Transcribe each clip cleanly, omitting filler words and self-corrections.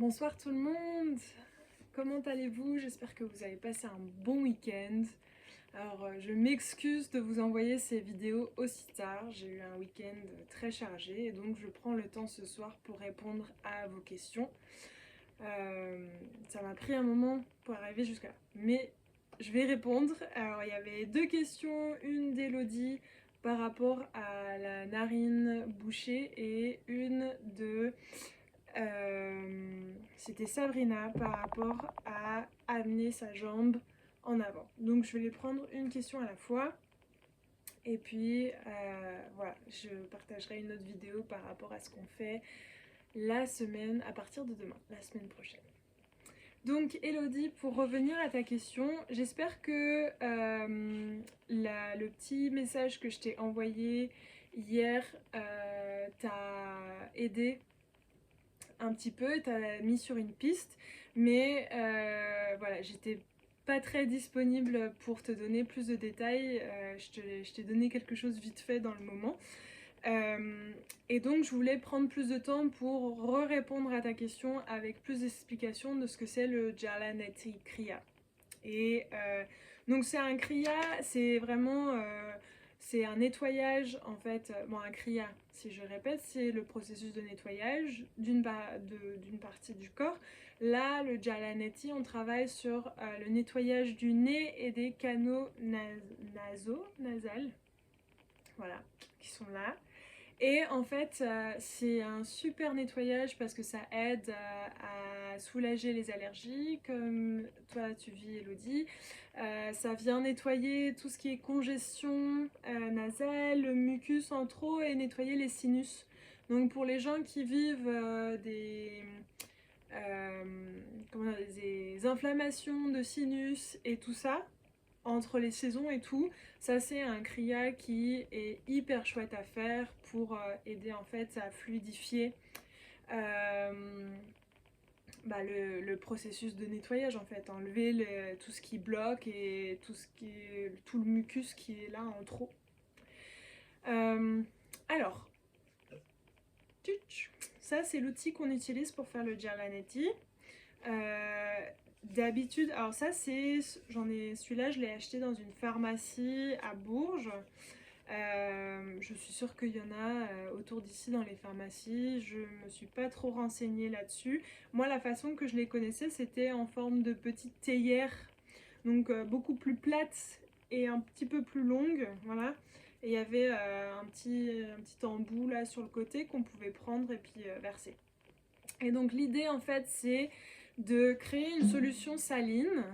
Bonsoir tout le monde, comment allez-vous? J'espère que vous avez passé un bon week-end. Alors je m'excuse de vous envoyer ces vidéos aussi tard, j'ai eu un week-end très chargé et donc je prends le temps ce soir pour répondre à vos questions. Ça m'a pris un moment pour arriver jusqu'à là, mais je vais répondre. Alors il y avait deux questions, une d'Elodie par rapport à la narine bouchée et une de c'était Sabrina par rapport à amener sa jambe en avant. Donc je vais les prendre une question à la fois. Et puis voilà, je partagerai une autre vidéo par rapport à ce qu'on fait la semaine, à partir de demain, la semaine prochaine. Donc Elodie, pour revenir à ta question, j'espère que le petit message que je t'ai envoyé hier t'a aidé un petit peu, t'as mis sur une piste, mais voilà, j'étais pas très disponible pour te donner plus de détails, je t'ai donné quelque chose vite fait dans le moment. Et donc je voulais prendre plus de temps pour répondre à ta question avec plus d'explications de ce que c'est le Jalaneti Kriya. Et donc c'est un kriya, c'est vraiment c'est un nettoyage en fait, bon un kriya si je répète c'est le processus de nettoyage d'une partie du corps. Là le jalaneti on travaille sur le nettoyage du nez et des canaux nasales, voilà, qui sont là. Et en fait, c'est un super nettoyage parce que ça aide à soulager les allergies, comme toi tu vis Elodie. Ça vient nettoyer tout ce qui est congestion nasale, le mucus en trop et nettoyer les sinus. Donc pour les gens qui vivent euh, des inflammations de sinus et tout ça, entre les saisons et tout, ça c'est un kriya qui est hyper chouette à faire pour aider en fait à fluidifier le processus de nettoyage en fait, enlever tout ce qui bloque et tout le mucus qui est là en trop. Alors, ça c'est l'outil qu'on utilise pour faire le Jalaneti. D'habitude, alors ça c'est, celui-là je l'ai acheté dans une pharmacie à Bourges. Je suis sûre qu'il y en a autour d'ici dans les pharmacies, je me suis pas trop renseignée là-dessus. Moi la façon que je les connaissais c'était en forme de petite théière, donc beaucoup plus plate et un petit peu plus longue, voilà. Et il y avait un petit embout là sur le côté qu'on pouvait prendre et puis verser. Et donc l'idée en fait c'est de créer une solution saline,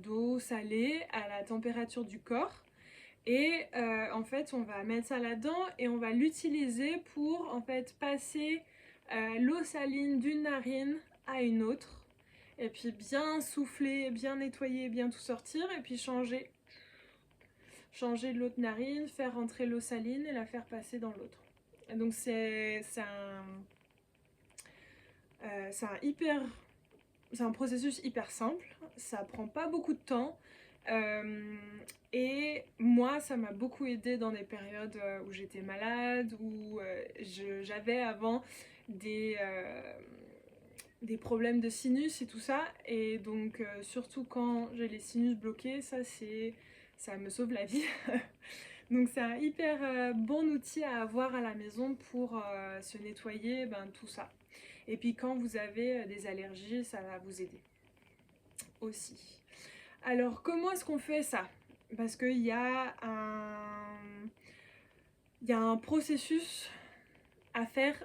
d'eau salée à la température du corps. Et en fait on va mettre ça là-dedans et on va l'utiliser pour en fait passer l'eau saline d'une narine à une autre. Et puis bien souffler, bien nettoyer, bien tout sortir et puis changer de l'autre narine, faire rentrer l'eau saline et la faire passer dans l'autre. Et donc c'est un processus hyper simple, ça prend pas beaucoup de temps. Et moi ça m'a beaucoup aidé dans des périodes où j'étais malade, où j'avais avant des problèmes de sinus et tout ça, et donc surtout quand j'ai les sinus bloqués, ça me sauve la vie. Donc c'est un hyper bon outil à avoir à la maison pour se nettoyer tout ça. Et puis quand vous avez des allergies, ça va vous aider aussi. Alors comment est-ce qu'on fait ça? Parce qu'il y a un processus à faire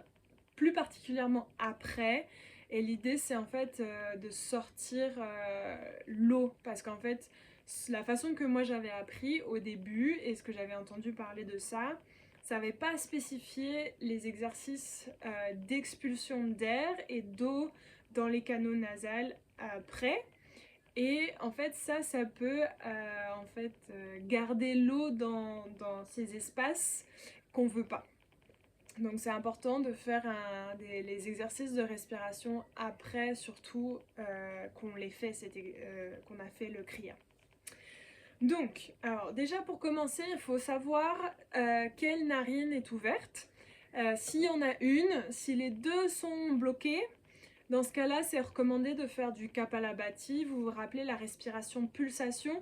plus particulièrement après. Et l'idée c'est en fait de sortir l'eau. Parce qu'en fait la façon que moi j'avais appris au début et ce que j'avais entendu parler de ça, ça n'avait pas spécifié les exercices d'expulsion d'air et d'eau dans les canaux nasales après. Et en fait ça peut garder l'eau dans ces espaces qu'on veut pas. Donc c'est important de faire les exercices de respiration après, surtout qu'on les fait, qu'on a fait le kriya. Donc, alors déjà pour commencer, il faut savoir quelle narine est ouverte. S'il y en a une, si les deux sont bloquées, Dans ce cas-là, c'est recommandé de faire du Kapalabhati. Vous vous rappelez la respiration pulsation.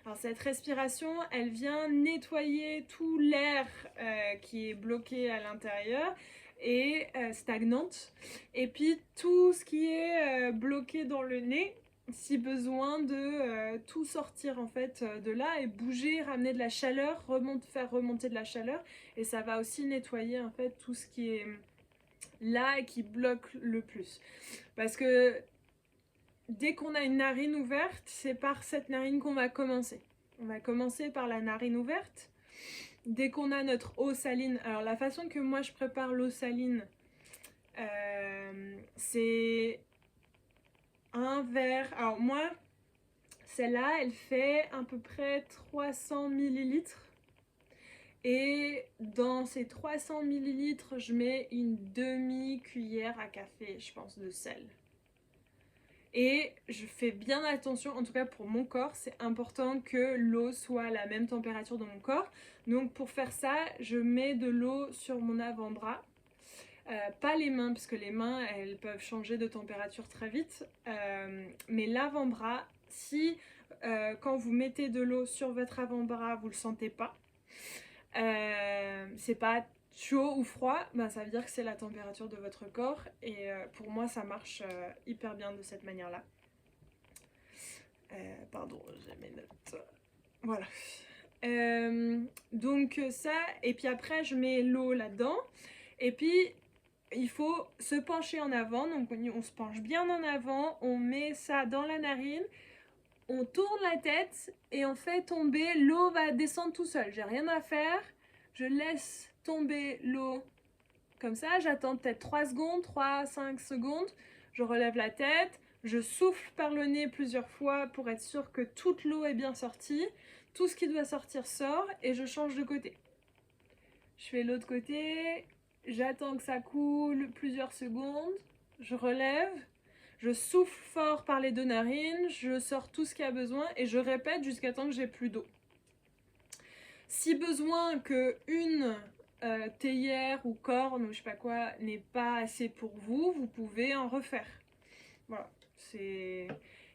Alors cette respiration, elle vient nettoyer tout l'air qui est bloqué à l'intérieur et stagnante. Et puis tout ce qui est bloqué dans le nez, si besoin de tout sortir en fait de là et bouger, ramener de la chaleur, faire remonter de la chaleur. Et ça va aussi nettoyer en fait tout ce qui est là et qui bloque le plus. Parce que dès qu'on a une narine ouverte, c'est par cette narine qu'on va commencer. On va commencer par la narine ouverte. Dès qu'on a notre eau saline, alors la façon que moi je prépare l'eau saline, c'est un verre. Alors moi, celle-là, elle fait à peu près 300 millilitres. Et dans ces 300 millilitres, je mets une demi-cuillère à café, je pense, de sel. Et je fais bien attention, en tout cas pour mon corps, c'est important que l'eau soit à la même température dans mon corps. Donc pour faire ça, je mets de l'eau sur mon avant-bras. Pas les mains, parce que les mains, elles peuvent changer de température très vite. Mais l'avant-bras, si quand vous mettez de l'eau sur votre avant-bras, vous le sentez pas, c'est pas chaud ou froid, ben ça veut dire que c'est la température de votre corps. Et pour moi, ça marche hyper bien de cette manière-là. Pardon, j'ai mes notes. Voilà. Donc ça, et puis après, je mets l'eau là-dedans. Et puis, il faut se pencher en avant. Donc on se penche bien en avant. On met ça dans la narine. On tourne la tête et on fait tomber. L'eau va descendre tout seul. J'ai rien à faire. Je laisse tomber l'eau comme ça. J'attends peut-être 3 secondes, 3-5 secondes. Je relève la tête. Je souffle par le nez plusieurs fois pour être sûr que toute l'eau est bien sortie. Tout ce qui doit sortir sort et je change de côté. Je fais l'autre côté. J'attends que ça coule plusieurs secondes. Je relève. Je souffle fort par les 2 narines, je sors tout ce qu'il y a besoin et je répète jusqu'à temps que j'ai plus d'eau. Si besoin que une théière ou corne ou je sais pas quoi n'est pas assez pour vous, vous pouvez en refaire. Voilà, il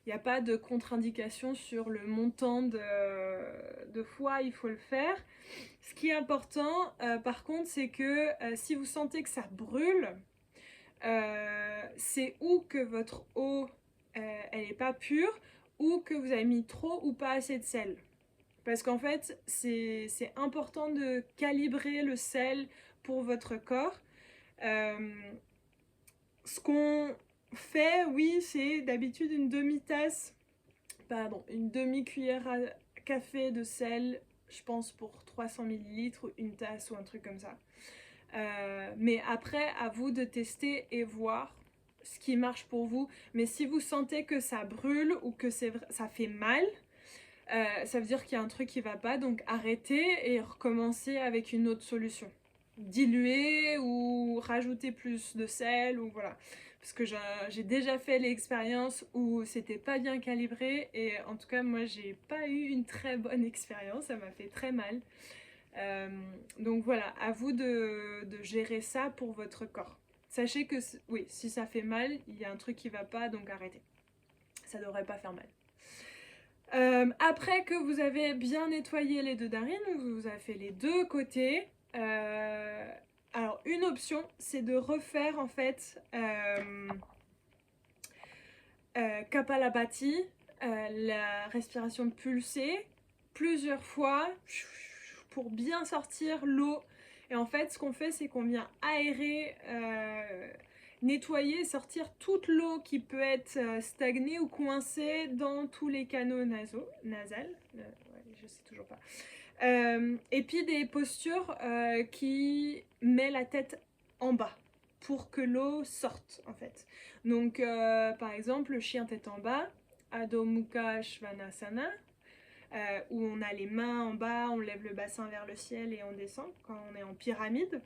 n'y a pas de contre-indication sur le montant de fois il faut le faire. Ce qui est important par contre, c'est que si vous sentez que ça brûle, c'est ou que votre eau elle n'est pas pure ou que vous avez mis trop ou pas assez de sel. Parce qu'en fait, c'est important de calibrer le sel pour votre corps. Ce qu'on fait, oui, c'est d'habitude une demi-cuillère à café de sel, je pense pour 300 millilitres, une tasse ou un truc comme ça. Mais après, à vous de tester et voir ce qui marche pour vous. Mais si vous sentez que ça brûle ou que ça fait mal, ça veut dire qu'il y a un truc qui va pas, donc arrêtez et recommencez avec une autre solution. Diluer ou rajouter plus de sel ou voilà. Parce que j'ai déjà fait l'expérience où c'était pas bien calibré et en tout cas moi j'ai pas eu une très bonne expérience, ça m'a fait très mal. Donc voilà, à vous de gérer ça pour votre corps. Sachez que oui, si ça fait mal, il y a un truc qui va pas, donc arrêtez. Ça devrait pas faire mal. Après que vous avez bien nettoyé les 2 narines, vous avez fait les 2 côtés. Alors une option, c'est de refaire en fait Kapalabhati, la respiration pulsée, plusieurs fois pour bien sortir l'eau. Et en fait, ce qu'on fait, c'est qu'on vient aérer, nettoyer, sortir toute l'eau qui peut être stagnée ou coincée dans tous les canaux nasales. Ouais, je sais toujours pas. Et puis des postures qui mettent la tête en bas pour que l'eau sorte en fait. Donc par exemple le chien tête en bas, Adho Mukha Svanasana, où on a les mains en bas, on lève le bassin vers le ciel et on descend quand on est en pyramide.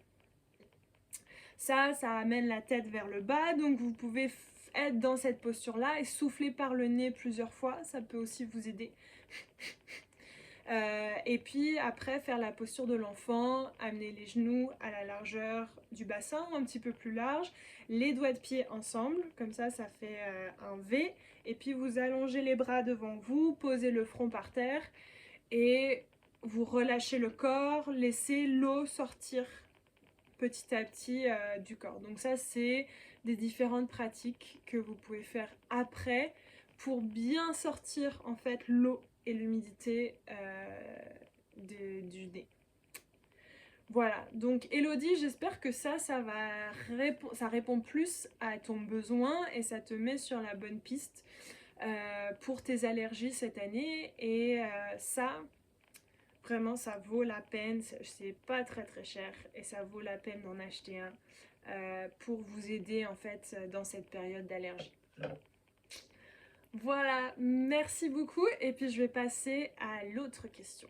Ça amène la tête vers le bas, donc vous pouvez être dans cette posture là et souffler par le nez plusieurs fois, ça peut aussi vous aider. Et puis après, faire la posture de l'enfant, amener les genoux à la largeur du bassin ou un petit peu plus large, les doigts de pied ensemble, comme ça fait un V. Et puis vous allongez les bras devant vous, posez le front par terre et vous relâchez le corps, laissez l'eau sortir petit à petit du corps. Donc ça, c'est des différentes pratiques que vous pouvez faire après pour bien sortir en fait l'eau et l'humidité du nez. Voilà, donc Elodie, j'espère que ça répond plus à ton besoin et ça te met sur la bonne piste pour tes allergies cette année. Et ça, vraiment, ça vaut la peine, c'est pas très très cher et ça vaut la peine d'en acheter un pour vous aider en fait dans cette période d'allergie. Voilà, merci beaucoup et puis je vais passer à l'autre question.